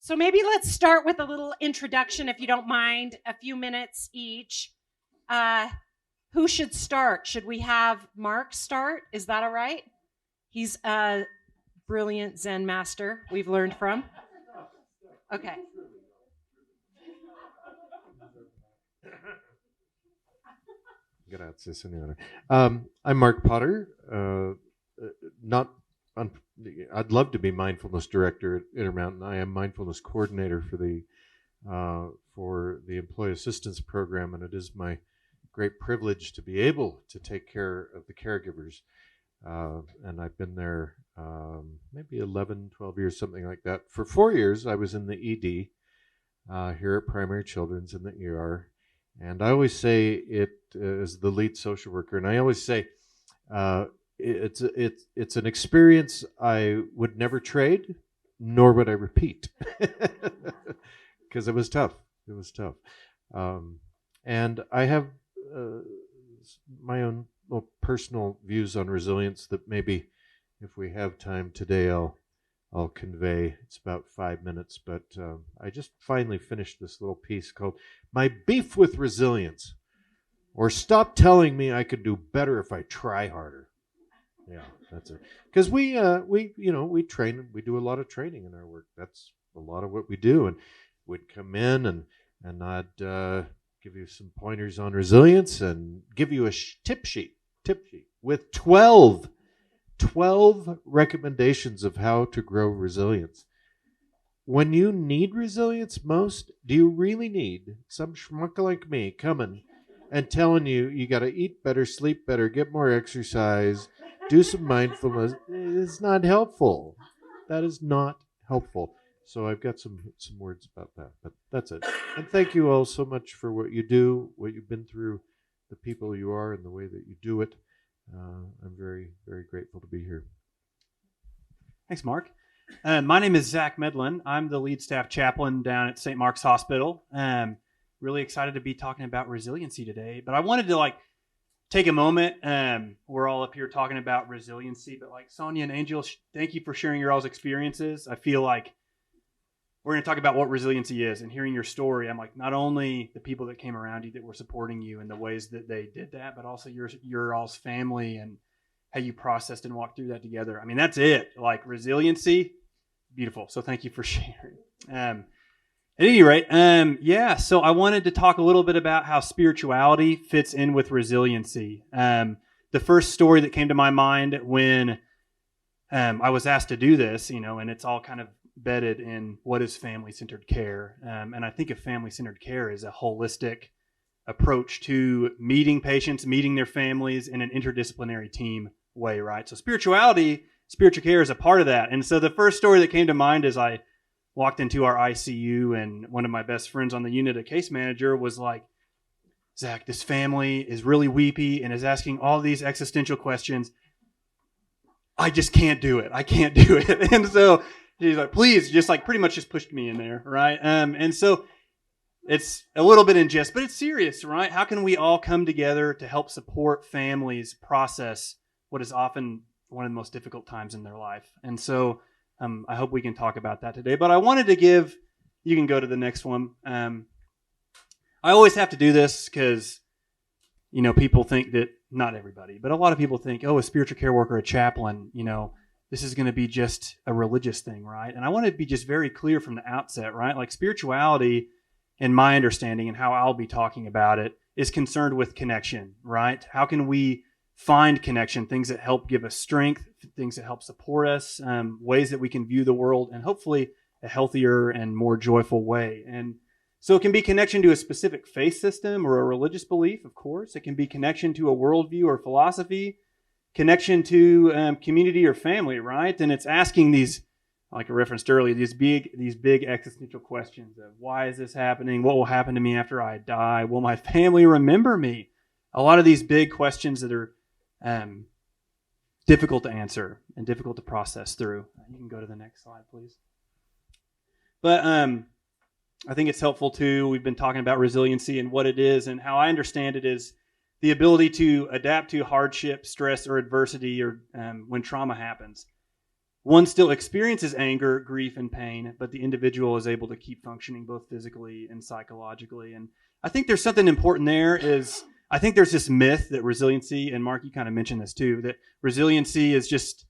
So maybe let's start with a little introduction, if you don't mind, a few minutes each. Who should start? Should we have Marc start? Is that all right? He's a brilliant Zen master we've learned from. Okay. Grazie, signore. I'm Marc Potter. I'd love to be mindfulness director at Intermountain. I am mindfulness coordinator for the employee assistance program, and it is my great privilege to be able to take care of the caregivers. And I've been there maybe 11, 12 years, something like that. For 4 years, I was in the ED here at Primary Children's in the ER. And I always say it as the lead social worker, and I always say it's an experience I would never trade, nor would I repeat, because it was tough. It was tough, and I have my own little personal views on resilience that maybe, if we have time today, I'll convey. It's about 5 minutes, but I just finally finished this little piece called "My Beef with Resilience," or "Stop Telling Me I Could Do Better If I Try Harder." Yeah, that's it. Because we train, we do a lot of training in our work. That's a lot of what we do. And we'd come in and I'd give you some pointers on resilience and give you a tip sheet with 12 recommendations of how to grow resilience. When you need resilience most, do you really need some schmuck like me coming and telling you got to eat better, sleep better, get more exercise, do some mindfulness? It's not helpful. That is not helpful. So I've got some words about that, but that's it. And thank you all so much for what you do, what you've been through, the people you are, and the way that you do it. I'm very, very grateful to be here. Thanks, Marc. My name is Zach Medlin. I'm the lead staff chaplain down at St. Mark's Hospital. Really excited to be talking about resiliency today. But I wanted to take a moment. We're all up here talking about resiliency, but Sonia and Angel, thank you for sharing your all's experiences. I feel like we're going to talk about what resiliency is, and hearing your story, I'm not only the people that came around you that were supporting you in the ways that they did that, but also your all's family and how you processed and walked through that together. I mean, that's it. Resiliency, beautiful. So thank you for sharing. At any rate, so I wanted to talk a little bit about how spirituality fits in with resiliency. The first story that came to my mind when I was asked to do this, and it's all kind of bedded in what is family-centered care. And I think of family-centered care as a holistic approach to meeting patients, meeting their families in an interdisciplinary team way, right? So spiritual care is a part of that. And so the first story that came to mind as I walked into our ICU, and one of my best friends on the unit, a case manager, was like, "Zach, this family is really weepy and is asking all these existential questions. I just can't do it. I can't do it." And so she's like, "Please," just pretty much just pushed me in there, right? And so it's a little bit in jest, but it's serious, right? How can we all come together to help support families process what is often one of the most difficult times in their life? And so I hope we can talk about that today. But I wanted to you can go to the next one. I always have to do this because, people think that, not everybody, but a lot of people think, a spiritual care worker, a chaplain, this is going to be just a religious thing, right? And I want to be just very clear from the outset, right? Spirituality, in my understanding and how I'll be talking about it, is concerned with connection, right? How can we find connection, things that help give us strength, things that help support us, ways that we can view the world in hopefully a healthier and more joyful way. And so it can be connection to a specific faith system or a religious belief, of course. It can be connection to a worldview or philosophy, connection to community or family, right? And it's asking these, like I referenced earlier, these big existential questions of why is this happening? What will happen to me after I die? Will my family remember me? A lot of these big questions that are difficult to answer and difficult to process through. You can go to the next slide, please. But I think it's helpful too. We've been talking about resiliency and what it is, and how I understand it is the ability to adapt to hardship, stress, or adversity, or when trauma happens. one still experiences anger, grief, and pain, but the individual is able to keep functioning both physically and psychologically. And I think there's something important there I think there's this myth that resiliency, and Marc, you kind of mentioned this too, that resiliency is just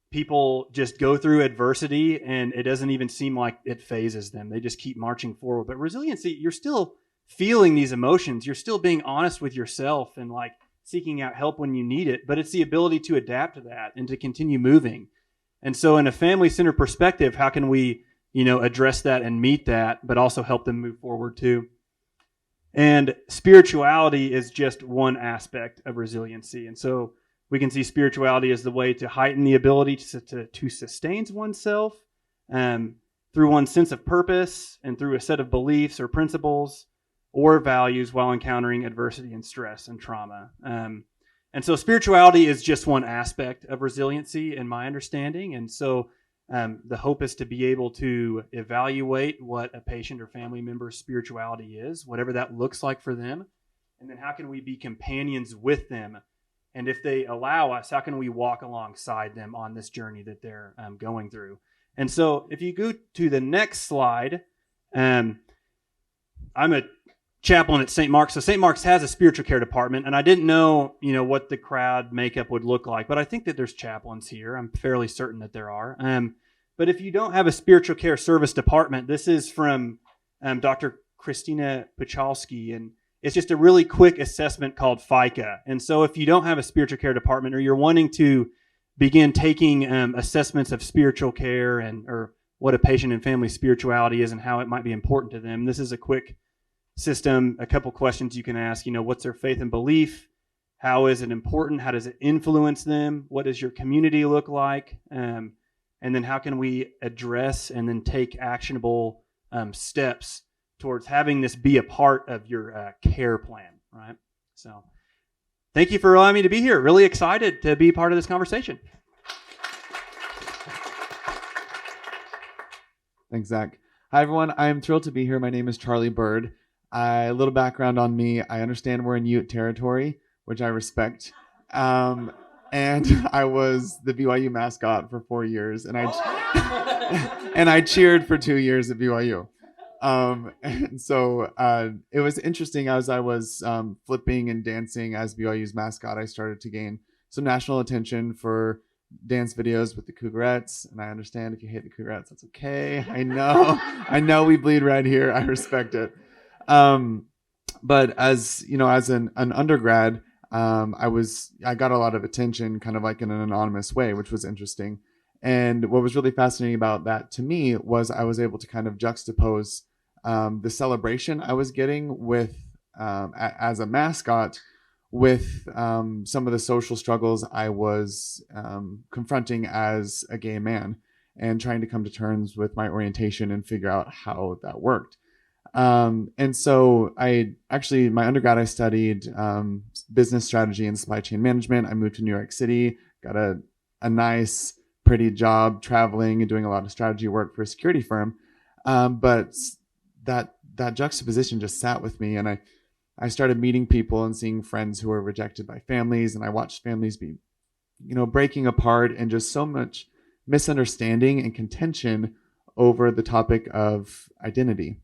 people just go through adversity and it doesn't even seem like it phases them. They just keep marching forward. But resiliency, you're still feeling these emotions. You're still being honest with yourself and like seeking out help when you need it. But it's the ability to adapt to that and to continue moving. And so in a family-centered perspective, how can we, address that and meet that, but also help them move forward too? And spirituality is just one aspect of resiliency. And so we can see spirituality as the way to heighten the ability to sustain oneself through one's sense of purpose and through a set of beliefs or principles or values while encountering adversity and stress and trauma. And so spirituality is just one aspect of resiliency in my understanding. And so the hope is to be able to evaluate what a patient or family member's spirituality is, whatever that looks like for them. And then how can we be companions with them? And if they allow us, how can we walk alongside them on this journey that they're going through? And so if you go to the next slide, I'm a chaplain at St. Mark's. So St. Mark's has a spiritual care department, and I didn't know, what the crowd makeup would look like, but I think that there's chaplains here. I'm fairly certain that there are. But if you don't have a spiritual care service department, this is from Dr. Christina Pachalski, and it's just a really quick assessment called FICA. And so if you don't have a spiritual care department or you're wanting to begin taking assessments of spiritual care or what a patient and family spirituality is and how it might be important to them, this is a quick system, a couple questions you can ask. What's their faith and belief? How is it important? How does it influence them? What does your community look like? And then how can we address and then take actionable steps towards having this be a part of your care plan, right? So thank you for allowing me to be here. Really excited to be part of this conversation. Thanks, Zach. Hi, everyone. I'm thrilled to be here. My name is Charlie Bird. A little background on me. I understand we're in Ute territory, which I respect. And I was the BYU mascot for 4 years, and I cheered for 2 years at BYU. And so it was interesting as I was flipping and dancing as BYU's mascot. I started to gain some national attention for dance videos with the Cougarettes, and I understand if you hate the Cougarettes, that's okay. I know we bleed red here. I respect it. But as an undergrad, I got a lot of attention kind of like in an anonymous way, which was interesting. And what was really fascinating about that to me was I was able to kind of juxtapose the celebration I was getting with as a mascot with some of the social struggles I was confronting as a gay man and trying to come to terms with my orientation and figure out how that worked. And so my undergrad, I studied business strategy and supply chain management. I moved to New York City, got a nice, pretty job traveling and doing a lot of strategy work for a security firm. But that juxtaposition just sat with me, and I started meeting people and seeing friends who were rejected by families, and I watched families be, breaking apart, and just so much misunderstanding and contention over the topic of identity.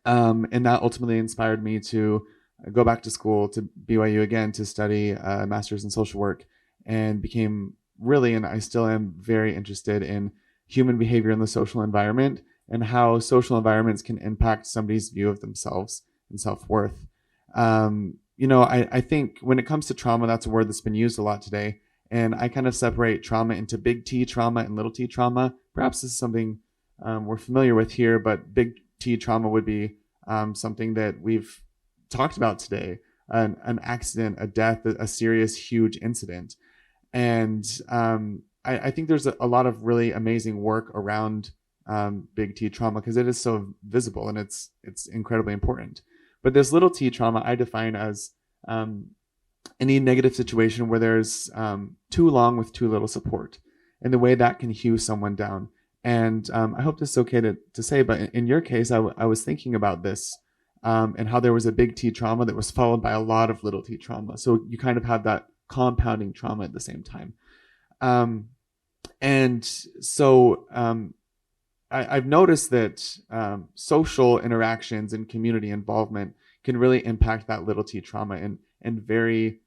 And that ultimately inspired me to go back to school to BYU again to study a master's in social work, and became really, and I still am very interested in human behavior in the social environment and how social environments can impact somebody's view of themselves and self-worth. I think when it comes to trauma, that's a word that's been used a lot today. And I kind of separate trauma into big T trauma and little t trauma. Perhaps this is something we're familiar with here, but big T trauma would be something that we've talked about today, an accident, a death, a serious, huge incident. And I think there's a lot of really amazing work around big T trauma because it is so visible and it's incredibly important. But this little t trauma I define as any negative situation where there's too long with too little support, and the way that can hew someone down. And I hope this is okay to say, but in your case, I was thinking about this and how there was a big T trauma that was followed by a lot of little t trauma. So you kind of have that compounding trauma at the same time. And so I've noticed that social interactions and community involvement can really impact that little t trauma in very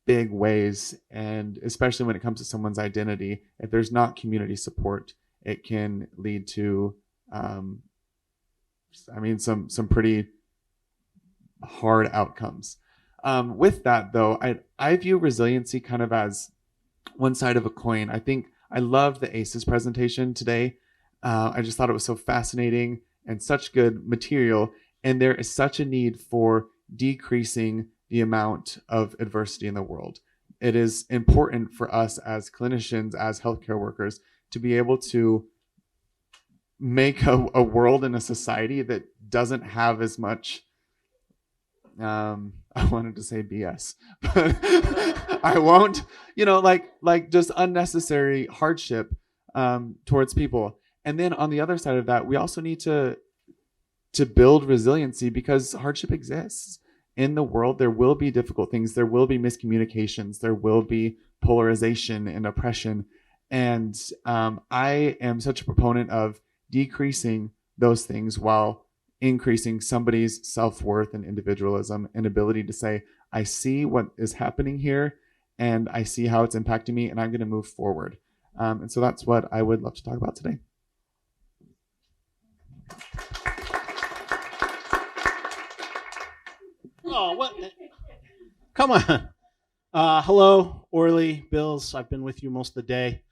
big ways. And especially when it comes to someone's identity, if there's not community support, it can lead to, some pretty hard outcomes. With that, though, I view resiliency kind of as one side of a coin. I think I loved the ACEs presentation today. I just thought it was so fascinating and such good material. And there is such a need for decreasing the amount of adversity in the world. It is important for us as clinicians, as healthcare workers, to be able to make a world and a society that doesn't have as much, I wanted to say BS, but I won't, like just unnecessary hardship towards people. And then on the other side of that, we also need to build resiliency, because hardship exists in the world. There will be difficult things. There will be miscommunications. There will be polarization and oppression. And I am such a proponent of decreasing those things while increasing somebody's self-worth and individualism and ability to say, I see what is happening here and I see how it's impacting me, and I'm going to move forward. And so that's what I would love to talk about today. Oh, what? Come on. Hello, Orley, Bills. I've been with you most of the day.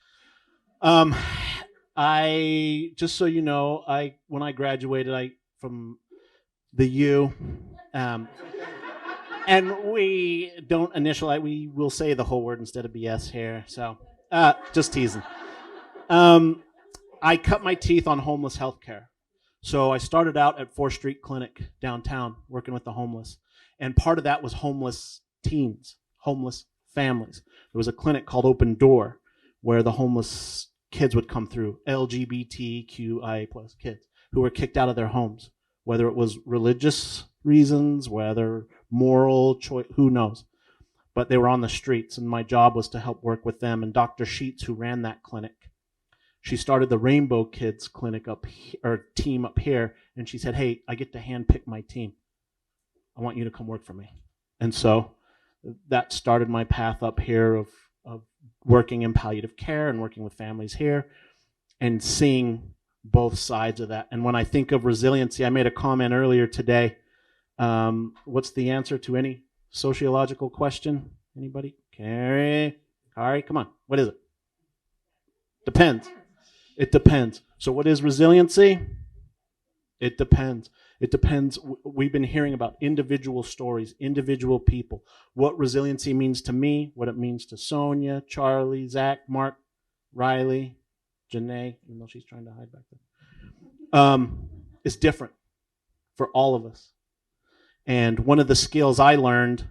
I just so you know, when I graduated, from the U, and we don't initialize. We will say the whole word instead of BS here. So, just teasing. I cut my teeth on homeless healthcare. So I started out at 4th Street Clinic downtown, working with the homeless. And part of that was homeless teens, homeless families. There was a clinic called Open Door where the homeless kids would come through, LGBTQIA plus kids who were kicked out of their homes, whether it was religious reasons, whether moral choice, who knows. But they were on the streets, and my job was to help work with them. And Dr. Sheets, who ran that clinic, she started the Rainbow Kids clinic team up here, and she said, hey, I get to handpick my team. I want you to come work for me. And so that started my path up here of working in palliative care and working with families here and seeing both sides of that. And when I think of resiliency, I made a comment earlier today. What's the answer to any sociological question? Anybody? Carrie? Kari, come on. What is it? Depends. It depends. So what is resiliency? It depends. It depends. We've been hearing about individual stories, individual people, what resiliency means to me, what it means to Sonia, Charlie, Zach, Marc, Riley, Janae, even though she's trying to hide back there. It's different for all of us. And one of the skills I learned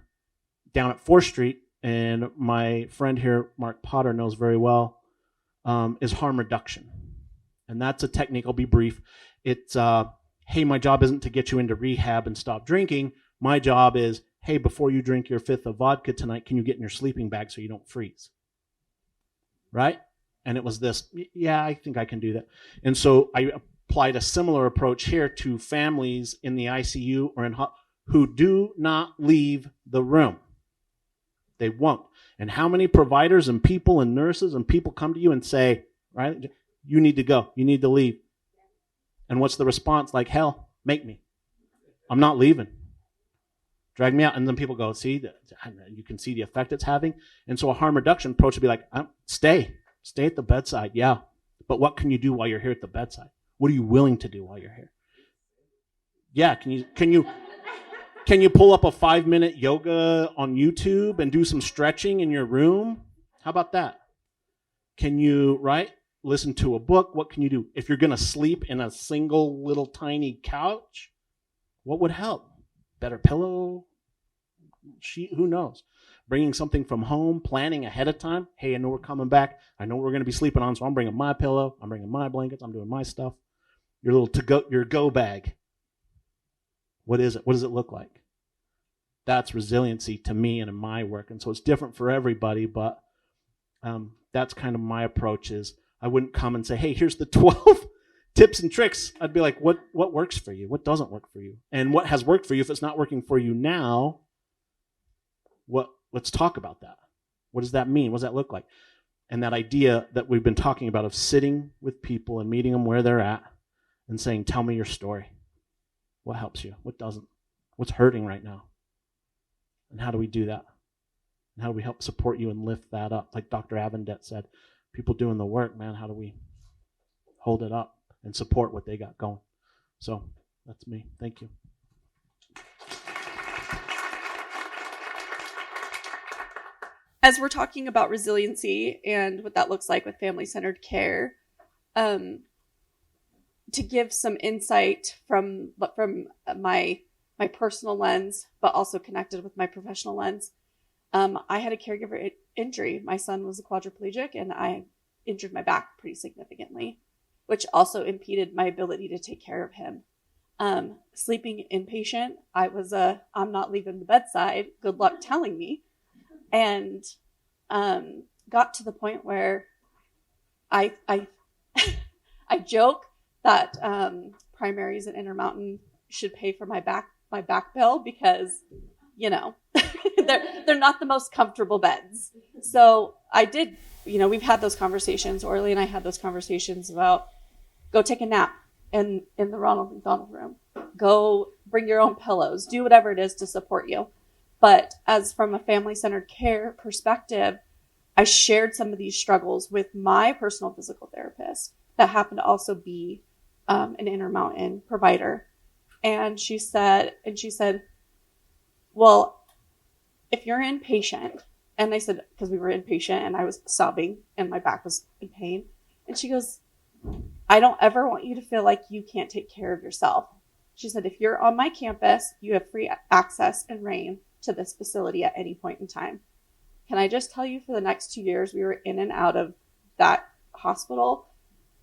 down at 4th Street, and my friend here, Marc Potter, knows very well, is harm reduction. And that's a technique. I'll be brief. It's hey, my job isn't to get you into rehab and stop drinking. My job is, hey, before you drink your 5th of vodka tonight, can you get in your sleeping bag so you don't freeze? Right? And it was this, yeah, I think I can do that. And so I applied a similar approach here to families in the ICU or who do not leave the room. They won't. And how many providers and people and nurses and people come to you and say, right, you need to go, you need to leave. And what's the response? Like, hell, make me. I'm not leaving. Drag me out. And then people go, see, you can see the effect it's having. And so a harm reduction approach would be like, stay at the bedside. Yeah. But what can you do while you're here at the bedside? What are you willing to do while you're here? Yeah. Can you pull up a 5-minute yoga on YouTube and do some stretching in your room? How about that? Can you, listen to a book? What can you do? If you're going to sleep in a single little tiny couch, what would help? Better pillow? Sheet? Who knows? Bringing something from home, planning ahead of time. Hey, I know we're coming back. I know we're going to be sleeping on, so I'm bringing my pillow. I'm bringing my blankets. I'm doing my stuff. Your go bag. What is it? What does it look like? That's resiliency to me and in my work. And so it's different for everybody, but That's kind of my approach. Is I wouldn't come and say, hey, here's the 12 tips and tricks. I'd be like, what works for you? What doesn't work for you? And what has worked for you? If it's not working for you now, let's talk about that. What does that mean? What does that look like? And that idea that we've been talking about of sitting with people and meeting them where they're at and saying, tell me your story. What helps you? What doesn't? What's hurting right now? And how do we do that? And how do we help support you and lift that up? Like Dr. Avendet said, people doing the work, man, how do we hold it up and support what they got going? So that's me. Thank you. As we're talking about resiliency and what that looks like with family-centered care, to give some insight from my personal lens, but also connected with my professional lens, I had a caregiver injury. My son was a quadriplegic, and I injured my back pretty significantly, which also impeded my ability to take care of him. Sleeping inpatient, I'm not leaving the bedside. Good luck telling me. And got to the point where I joke that primaries at Intermountain should pay for my back bill because, they're not the most comfortable beds. So I did, we've had those conversations. Orley and I had those conversations about go take a nap in the Ronald McDonald room. Go bring your own pillows. Do whatever it is to support you. But as from a family-centered care perspective, I shared some of these struggles with my personal physical therapist that happened to also be an Intermountain provider. And she said, well, if you're inpatient, and I said, because we were inpatient and I was sobbing and my back was in pain. And she goes, I don't ever want you to feel like you can't take care of yourself. She said, if you're on my campus, you have free access and reign to this facility at any point in time. Can I just tell you, for the next 2 years, we were in and out of that hospital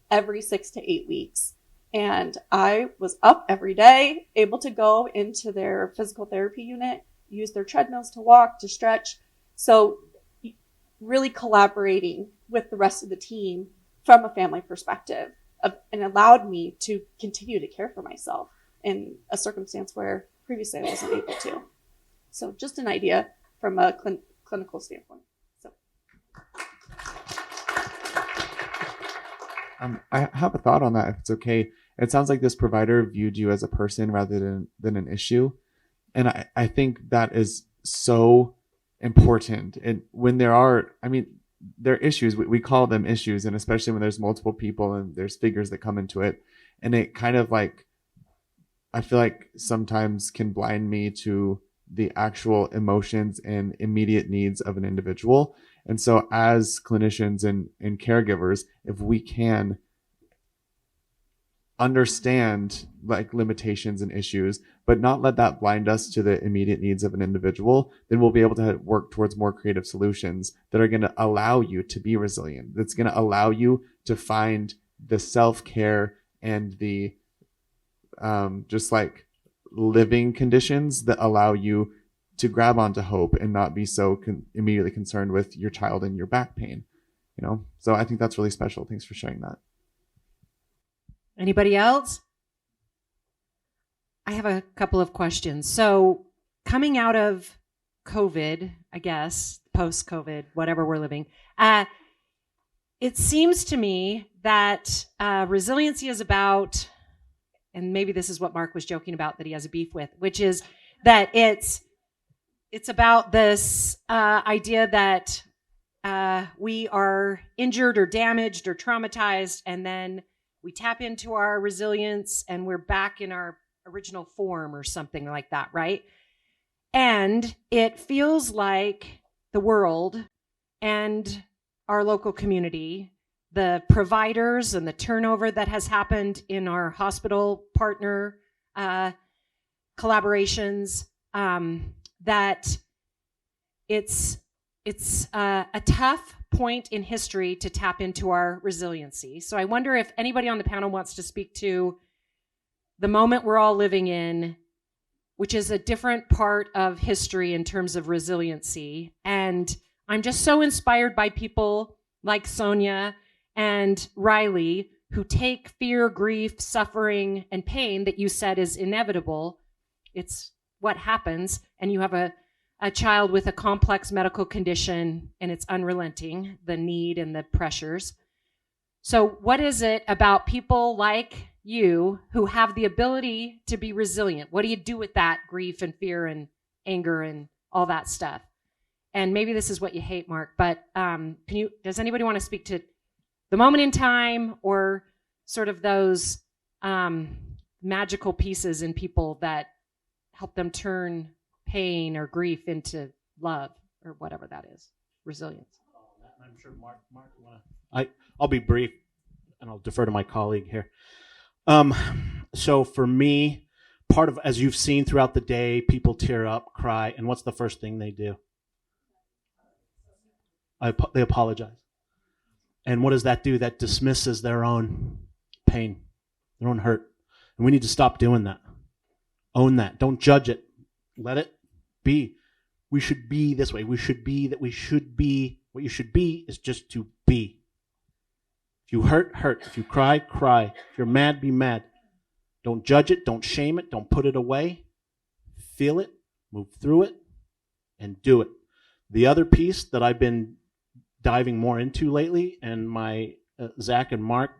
every 6 to 8 weeks. And I was up every day, able to go into their physical therapy unit, use their treadmills to walk, to stretch. So really collaborating with the rest of the team from a family perspective, and allowed me to continue to care for myself in a circumstance where previously I wasn't able to. So just an idea from a clinical standpoint. So, I have a thought on that, if it's okay. It sounds like this provider viewed you as a person rather than an issue. And I think that is so important. And when there are issues, we call them issues, and especially when there's multiple people and there's figures that come into it. And it kind of I feel like sometimes can blind me to the actual emotions and immediate needs of an individual. And so as clinicians and caregivers, if we can understand limitations and issues, but not let that blind us to the immediate needs of an individual, then we'll be able to work towards more creative solutions that are going to allow you to be resilient. That's going to allow you to find the self-care and the living conditions that allow you to grab onto hope and not be so immediately concerned with your child and your back pain. So I think that's really special. Thanks for sharing that. Anybody else? I have a couple of questions. So coming out of COVID, I guess, post-COVID, whatever we're living, it seems to me that resiliency is about, and maybe this is what Marc was joking about that he has a beef with, which is that it's about this idea that we are injured or damaged or traumatized, and then we tap into our resilience and we're back in our original form or something like that, right? And it feels like the world and our local community, the providers and the turnover that has happened in our hospital partner collaborations, that it's a tough point in history to tap into our resiliency. So I wonder if anybody on the panel wants to speak to the moment we're all living in, which is a different part of history in terms of resiliency, and I'm just so inspired by people like Sonia and Riley who take fear, grief, suffering, and pain that you said is inevitable. It's what happens, and you have a child with a complex medical condition, and it's unrelenting, the need and the pressures. So what is it about people like you who have the ability to be resilient? What do you do with that grief and fear and anger and all that stuff? And maybe this is what you hate, Marc, but does anybody want to speak to the moment in time or sort of those magical pieces in people that help them turn pain or grief into love or whatever that is, resilience? I'm sure Marc I'll be brief, and I'll defer to my colleague here. So for me, part of, as you've seen throughout the day, people tear up, cry, and what's the first thing they do? They apologize. And what does that do? That dismisses their own pain, their own hurt. And we need to stop doing that. Own that. Don't judge it. Let it be. We should be this way. We should be that. We should be. What you should be is just to be. If you hurt, hurt. If you cry, cry. If you're mad, be mad. Don't judge it. Don't shame it. Don't put it away. Feel it. Move through it. And do it. The other piece that I've been diving more into lately, and my Zach and Marc,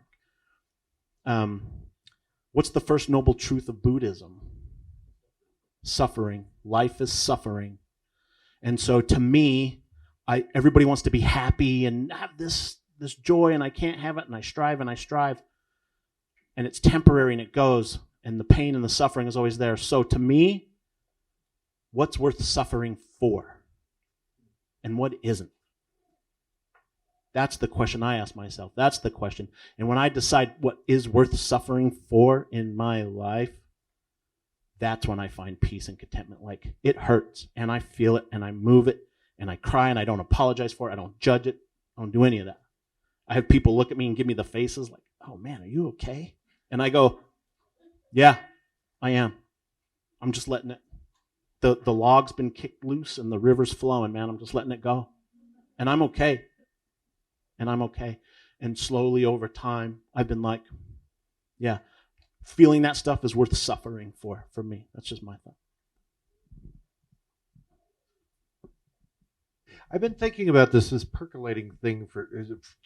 what's the first noble truth of Buddhism? Suffering. Life is suffering. And so to me, everybody wants to be happy and have this joy, and I can't have it, and I strive, and it's temporary, and it goes, and the pain and the suffering is always there. So to me, what's worth suffering for? And what isn't? That's the question I ask myself. That's the question. And when I decide what is worth suffering for in my life, that's when I find peace and contentment. Like, it hurts, and I feel it, and I move it, and I cry, and I don't apologize for it. I don't judge it. I don't do any of that. I have people look at me and give me the faces like, oh man, are you okay? And I go, yeah, I am. I'm just letting it. The log's been kicked loose and the river's flowing, man. I'm just letting it go. And I'm okay. And I'm okay. And slowly over time, I've been like, yeah, feeling that stuff is worth suffering for me. That's just my thought. I've been thinking about this percolating thing for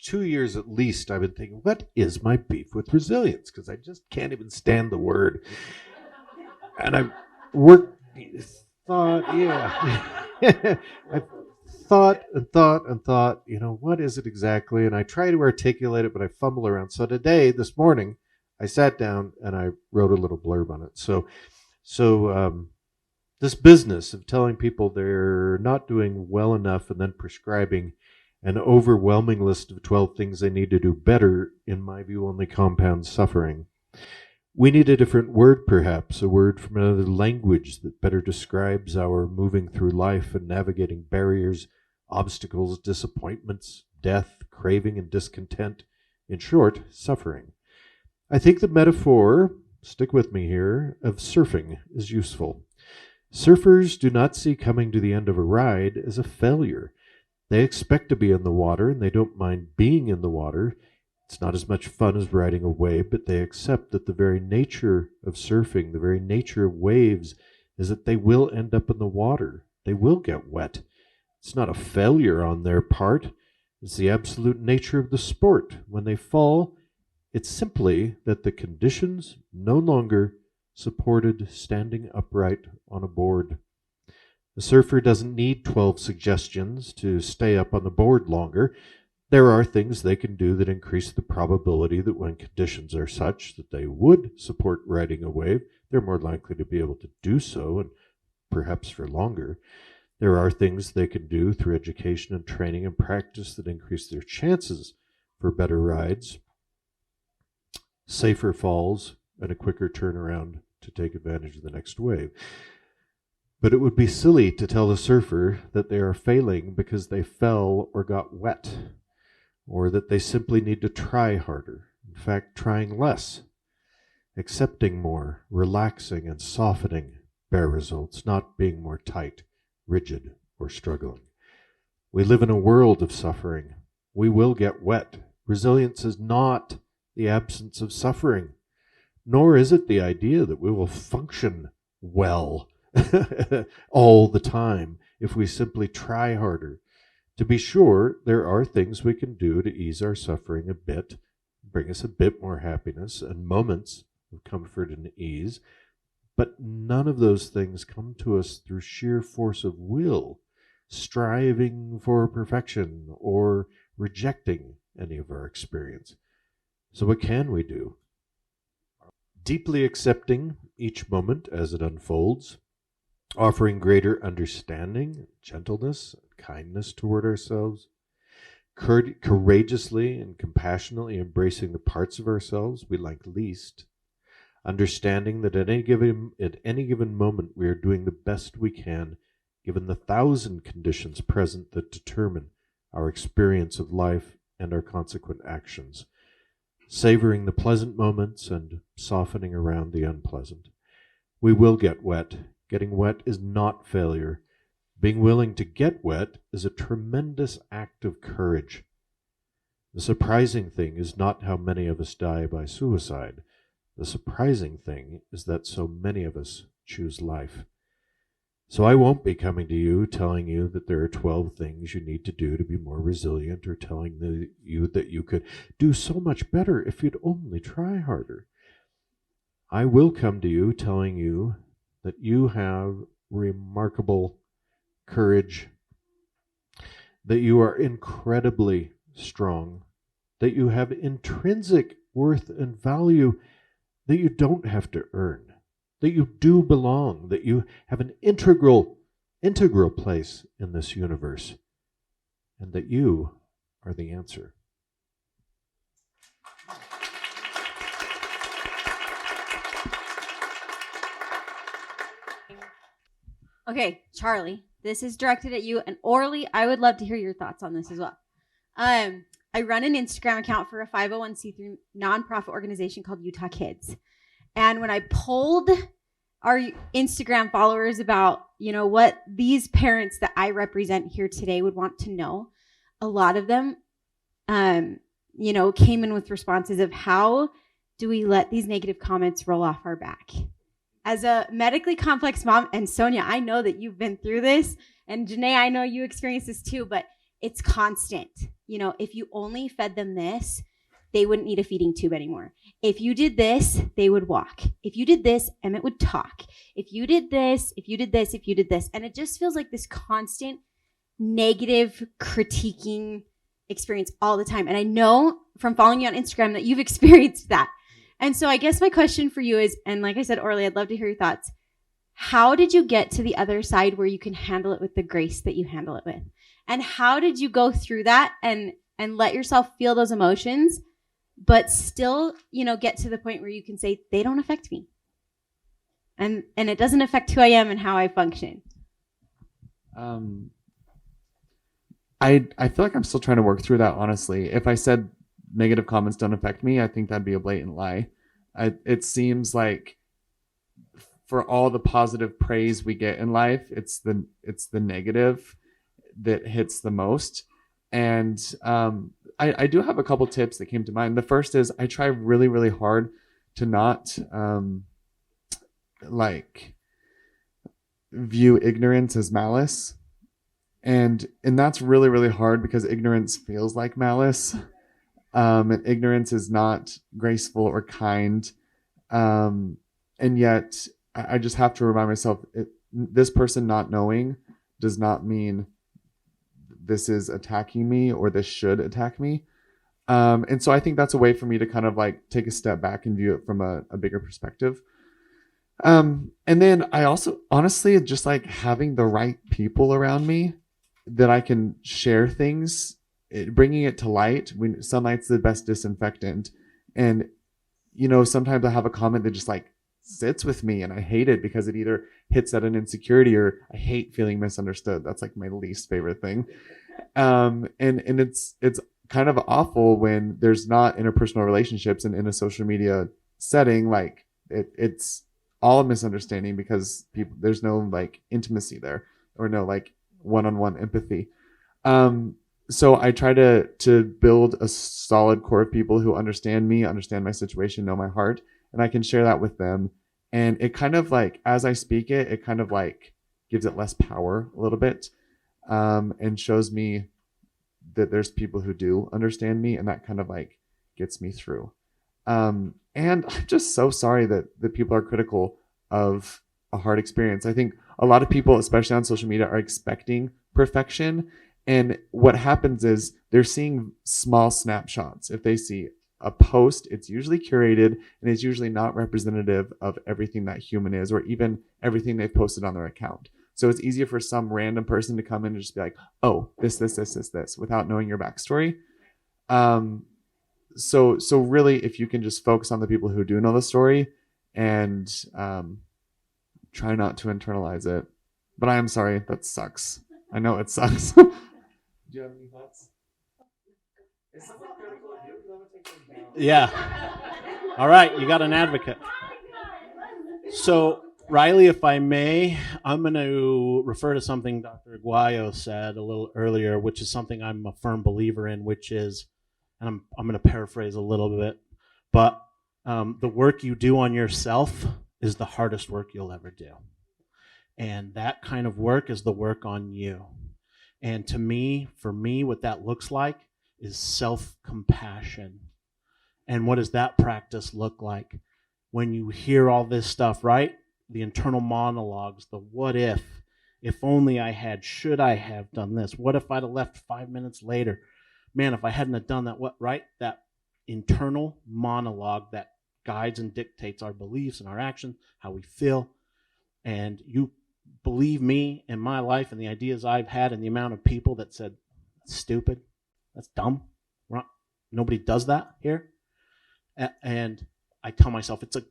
2 years at least. I've been thinking, what is my beef with resilience? Because I just can't even stand the word. And I've thought, I've thought and thought, what is it exactly? And I try to articulate it, but I fumble around. So today, this morning, I sat down and I wrote a little blurb on it. So this business of telling people they're not doing well enough and then prescribing an overwhelming list of 12 things they need to do better, in my view, only compounds suffering. We need a different word, perhaps, a word from another language that better describes our moving through life and navigating barriers, obstacles, disappointments, death, craving, and discontent. In short, suffering. I think the metaphor, stick with me here, of surfing is useful. Surfers do not see coming to the end of a ride as a failure. They expect to be in the water, and they don't mind being in the water. It's not as much fun as riding a wave, but they accept that the very nature of surfing, the very nature of waves, is that they will end up in the water. They will get wet. It's not a failure on their part. It's the absolute nature of the sport. When they fall, it's simply that the conditions no longer supported standing upright on a board. The surfer doesn't need 12 suggestions to stay up on the board longer. There are things they can do that increase the probability that when conditions are such that they would support riding a wave, they're more likely to be able to do so, and perhaps for longer. There are things they can do through education and training and practice that increase their chances for better rides, safer falls, and a quicker turnaround to take advantage of the next wave. But it would be silly to tell the surfer that they are failing because they fell or got wet, or that they simply need to try harder. In fact, trying less, accepting more, relaxing and softening bear results, not being more tight, rigid, or struggling. We live in a world of suffering. We will get wet. Resilience is not the absence of suffering, nor is it the idea that we will function well all the time if we simply try harder. To be sure, there are things we can do to ease our suffering a bit, bring us a bit more happiness and moments of comfort and ease, but none of those things come to us through sheer force of will, striving for perfection or rejecting any of our experience. So what can we do? Deeply accepting each moment as it unfolds, offering greater understanding, gentleness, and kindness toward ourselves, courageously and compassionately embracing the parts of ourselves we like least, understanding that at any given moment we are doing the best we can given the 1,000 conditions present that determine our experience of life and our consequent actions, savoring the pleasant moments and softening around the unpleasant. We will get wet. Getting wet is not failure. Being willing to get wet is a tremendous act of courage. The surprising thing is not how many of us die by suicide. The surprising thing is that so many of us choose life. So I won't be coming to you telling you that there are 12 things you need to do to be more resilient, or telling you that you could do so much better if you'd only try harder. I will come to you telling you that you have remarkable courage, that you are incredibly strong, that you have intrinsic worth and value that you don't have to earn, that you do belong, that you have an integral place in this universe, and that you are the answer. Okay, Charlie, this is directed at you. And Orley, I would love to hear your thoughts on this as well. I run an Instagram account for a 501c3 nonprofit organization called Utah Kids. And when I polled our Instagram followers about, what these parents that I represent here today would want to know, a lot of them, came in with responses of how do we let these negative comments roll off our back? As a medically complex mom, and Sonia, I know that you've been through this, and Janae, I know you experience this too, but it's constant. If you only fed them this, they wouldn't need a feeding tube anymore. If you did this, they would walk. If you did this, Emmett would talk. If you did this, if you did this, if you did this. And it just feels like this constant negative critiquing experience all the time. And I know from following you on Instagram that you've experienced that. And so I guess my question for you is, and like I said, Orley, I'd love to hear your thoughts. How did you get to the other side where you can handle it with the grace that you handle it with? And how did you go through that and let yourself feel those emotions, but still, get to the point where you can say, they don't affect me. And it doesn't affect who I am and how I function. I feel like I'm still trying to work through that, honestly. If I said negative comments don't affect me, I think that'd be a blatant lie. It seems like for all the positive praise we get in life, it's the negative that hits the most. And I do have a couple tips that came to mind. The first is I try really, really hard to not view ignorance as malice. And that's really, really hard because ignorance feels like malice. And ignorance is not graceful or kind. And yet I just have to remind myself, this person not knowing does not mean this is attacking me or this should attack me. And so I think that's a way for me to kind of take a step back and view it from a bigger perspective. And then I also honestly just like having the right people around me that I can share things, bringing it to light. Sunlight's the best disinfectant. And, sometimes I have a comment that just sits with me and I hate it because it either hits at an insecurity or I hate feeling misunderstood. That's my least favorite thing. And it's kind of awful when there's not interpersonal relationships and in a social media setting, it's all a misunderstanding because there's no intimacy there or no one-on-one empathy. So I try to build a solid core of people who understand me, understand my situation, know my heart, and I can share that with them. And it kind of like, as I speak it, it kind of like gives it less power a little bit, and shows me that there's people who do understand me, and that kind of like gets me through. And I'm just so sorry that people are critical of a hard experience. I think a lot of people, especially on social media, are expecting perfection. And what happens is they're seeing small snapshots. If they see a post, it's usually curated and it's usually not representative of everything that human is, or even everything they've posted on their account. So it's easier for some random person to come in and just be like, oh, this, without knowing your backstory. So really, if you can just focus on the people who do know the story and try not to internalize it. But I am sorry, that sucks. I know it sucks. Do you have any thoughts? Yeah. All right, you got an advocate. So, Riley, if I may, I'm going to refer to something Dr. Aguayo said a little earlier, which is something I'm a firm believer in, which is, and I'm going to paraphrase a little bit, but the work you do on yourself is the hardest work you'll ever do. And that kind of work is the work on you. And to me, for me, what that looks like is self-compassion. And what does that practice look like? When you hear all this stuff, right? The internal monologues, the what if only I had, should I have done this? What if I'd have left 5 minutes later? Man, if I hadn't have done that, what, right? That internal monologue that guides and dictates our beliefs and our actions, how we feel. And you believe me in my life and the ideas I've had and the amount of people that said, that's stupid, that's dumb. Nobody does that here. And I tell myself, it's a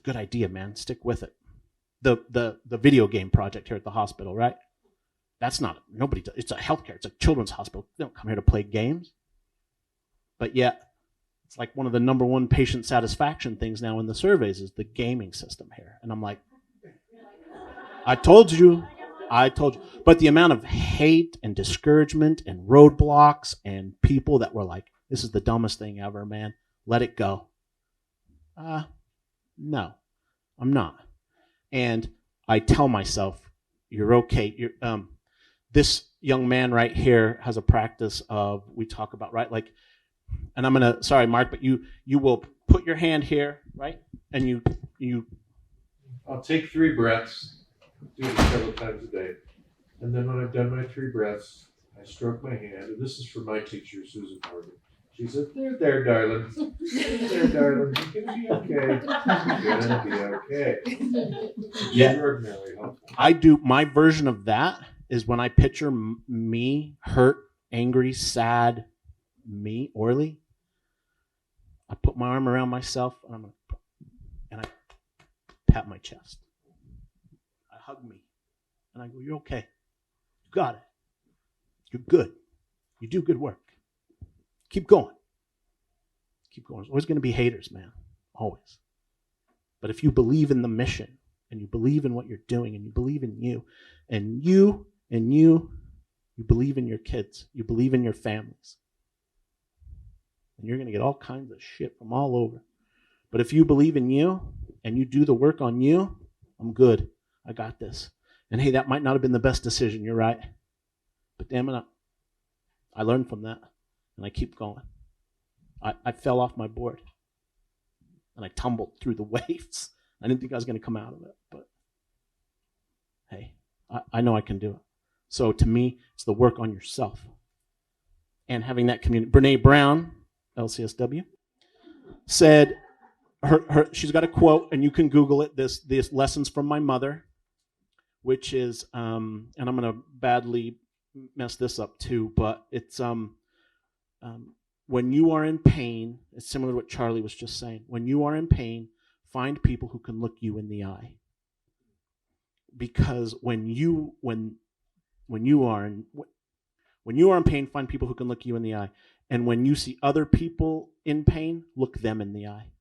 good idea, man. Stick with it. The video game project here at the hospital, right? That's not, nobody does. It's a healthcare. It's a children's hospital. They don't come here to play games. But yet, it's like one of the number one patient satisfaction things now in the surveys is the gaming system here. And I'm like, I told you. But the amount of hate and discouragement and roadblocks and people that were like, this is the dumbest thing ever, man. Let it go. No, I'm not. And I tell myself, you're okay. This young man right here has a practice of, we talk about, right? Like, and I'm going to, sorry, Marc, but you will put your hand here, right? And you. I'll take 3 breaths, do it several times a day. And then when I've done my 3 breaths, I stroke my hand. And this is from my teacher, Susan Morgan. She said, there, darling. There, darling. You're going to be okay. You're going to be okay. Yeah. Extraordinarily helpful. I do, my version of that is when I picture me, hurt, angry, sad, me, Orley, I put my arm around myself and I pat my chest. I hug me. And I go, you're okay. You got it. You're good. You do good work. Keep going. Keep going. There's always going to be haters, man. Always. But if you believe in the mission and you believe in what you're doing and you believe in you and you believe in your kids, you believe in your families, and you're going to get all kinds of shit from all over. But if you believe in you and you do the work on you, I'm good. I got this. And hey, that might not have been the best decision. You're right. But damn it, I learned from that. And I keep going. I fell off my board. And I tumbled through the waves. I didn't think I was going to come out of it. But hey, I know I can do it. So to me, it's the work on yourself. And having that community. Brene Brown, LCSW, said, she's got a quote, and you can Google it, this Lessons from My Mother, which is, and I'm going to badly mess this up too, but it's, when you are in pain, it's similar to what Charlie was just saying. When you are in pain, find people who can look you in the eye. Because when you are in pain, find people who can look you in the eye. And when you see other people in pain, look them in the eye.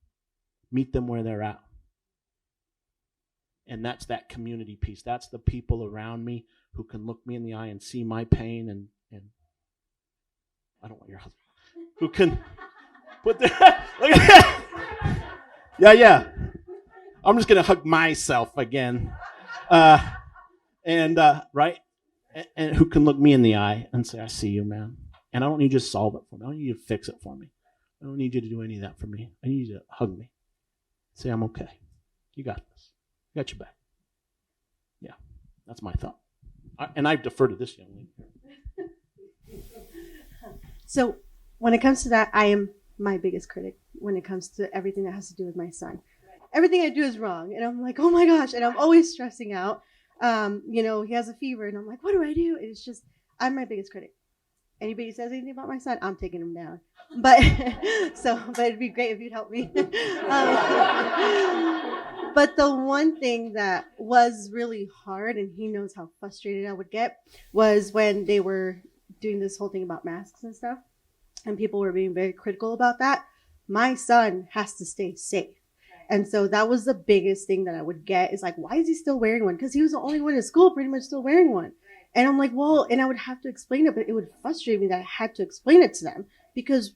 Meet them where they're at. And that's that community piece. That's the people around me who can look me in the eye and see my pain and I don't want your husband. Who can put their look at that. Yeah. I'm just gonna hug myself again, right, and who can look me in the eye and say, "I see you, man," and I don't need you to solve it for me. I don't need you to fix it for me. I don't need you to do any of that for me. I need you to hug me, say, "I'm okay. You got this. I got your back." Yeah, that's my thought, and I defer to this young lady. So when it comes to that, I am my biggest critic when it comes to everything that has to do with my son. Everything I do is wrong. And I'm like, oh my gosh. And I'm always stressing out. He has a fever and I'm like, what do I do? And it's just, I'm my biggest critic. Anybody says anything about my son, I'm taking him down. But it'd be great if you'd help me. But the one thing that was really hard, and he knows how frustrated I would get, was when they were doing this whole thing about masks and stuff, and people were being very critical about that. My son has to stay safe. And so that was the biggest thing that I would get is like, why is he still wearing one? Because he was the only one in school pretty much still wearing one. And I'm like, well, and I would have to explain it, but it would frustrate me that I had to explain it to them because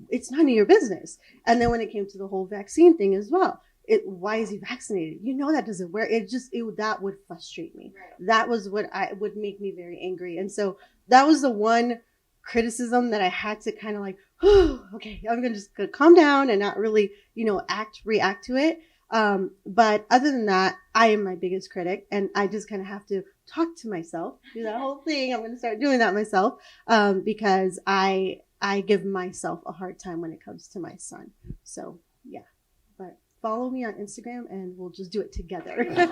it's none of your business. And then when it came to the whole vaccine thing as well, why is he vaccinated? That doesn't work. That would frustrate me. Right. That was what would make me very angry. And so that was the one criticism that I had to kind of like, okay, I'm gonna just calm down and not really, react to it. But other than that, I am my biggest critic, and I just kind of have to talk to myself, do that whole thing. I'm gonna start doing that myself, because I give myself a hard time when it comes to my son. So yeah, but follow me on Instagram and we'll just do it together. Okay.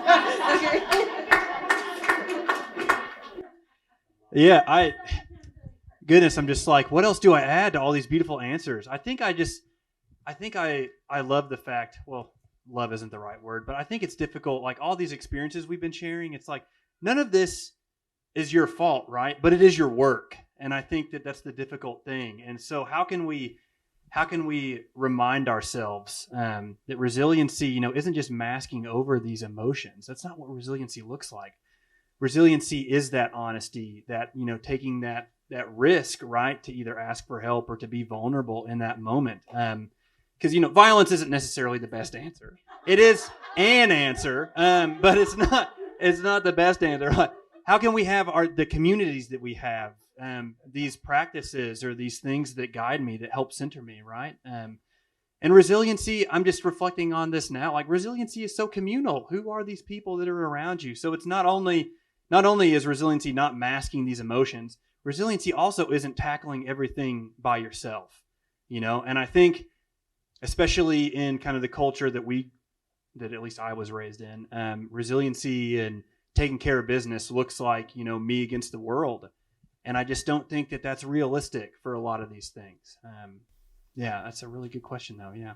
Yeah, goodness, I'm just like, what else do I add to all these beautiful answers? I think I love the fact, well, love isn't the right word, but I think it's difficult. Like all these experiences we've been sharing, it's like none of this is your fault, right? But it is your work. And I think that that's the difficult thing. And so how can we remind ourselves that resiliency, isn't just masking over these emotions? That's not what resiliency looks like. Resiliency is that honesty, that, taking that risk, right, to either ask for help or to be vulnerable in that moment. Because, violence isn't necessarily the best answer. It is an answer, but it's not the best answer. How can we have the communities that we have, these practices or these things that guide me, that help center me, right? And resiliency, I'm just reflecting on this now. Like resiliency is so communal. Who are these people that are around you? So it's not only is resiliency not masking these emotions, resiliency also isn't tackling everything by yourself, And I think, especially in kind of the culture that at least I was raised in, resiliency and taking care of business looks like, me against the world. And I just don't think that that's realistic for a lot of these things. Yeah, that's a really good question though. Yeah.